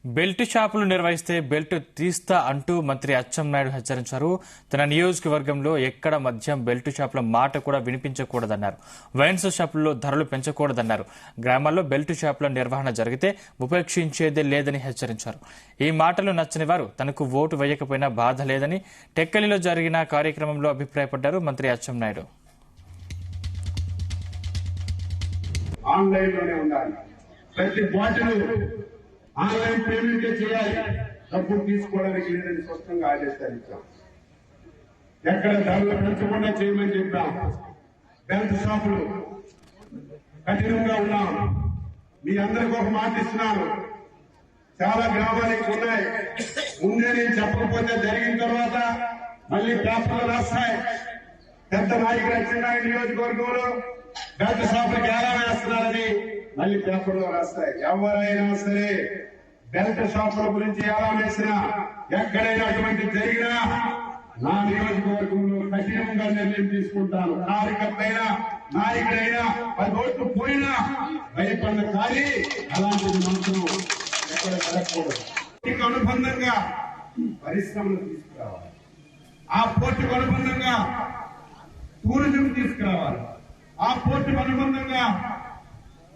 Belt షాపులు నిర్వహిస్తే belt తీస్తా అంటూ మంత్రి అచ్చెన్నాయుడు హెచ్చరించారు. తన నియోజకవర్గంలో ఎక్కడ మద్యం బెల్ట్ షాపుల మాట కూడా వినిపించకూడదన్నారు. వైన్స్ షాపుల్లో ధరలు పెంచకూడదన్నారు. గ్రామాల్లో బెల్ట్ షాపుల నిర్వహణ జరిగితే ఉపేక్షించేదే లేదని హెచ్చరించారు. ఈ మాటలు నచ్చని వారు తనకు ఓటు వేయకపోయినా బాధ లేదని టెక్కలిలో జరిగిన కార్యక్రమంలో అభిప్రాయపడ్డారు మంత్రి అచ్చెన్నాయుడు. ఆన్లైన్లోనే ఉండాలి, ప్రతి బాటిల్ ఆన్లైన్ పేమెంట్ చేయాలి, డబ్బులు తీసుకోవడానికి లేదని స్పష్టంగా ఆదేశాలు ఇచ్చాం. ఎక్కడ ధరలు పెంచకుండా చేయమని చెప్పాం. బెల్ట్ షాపులు కఠినంగా ఉన్నాం. మీ అందరికీ ఒక మాట ఇస్తున్నాను, చాలా గ్రామాలకు ఉన్నాయి. ముందే నేను చెప్పకపోతే జరిగిన తర్వాత మళ్ళీ పేపర్లు రాస్తాయి. పెద్ద నాయకులు అచ్చెన్నాయుడు నియోజకవర్గంలో బెల్ట్ షాపులకు ఎలా వేస్తున్నారని మళ్ళీ పేపర్లో రాస్తాయి. ఎవరైనా సరే బెల్ట్ షాపుల గురించి ఎలా వేసినా, ఎక్కడైనా అటువంటి జరిగినా నా నియోజకవర్గంలో కఠినంగా నిర్ణయం తీసుకుంటాను. కార్యకర్తైనా నాయకుడైనా 10 ఓట్లు పోయినా భయపడిన కానీ అలాంటిది మాత్రం ఎక్కడ జరగకూడదు. అనుబంధంగా పరిశ్రమలు తీసుకురావాలి, ఆ పోర్టుకు అనుబంధంగా టూరిజం తీసుకురావాలి, ఆ పోర్టుకు అనుబంధంగా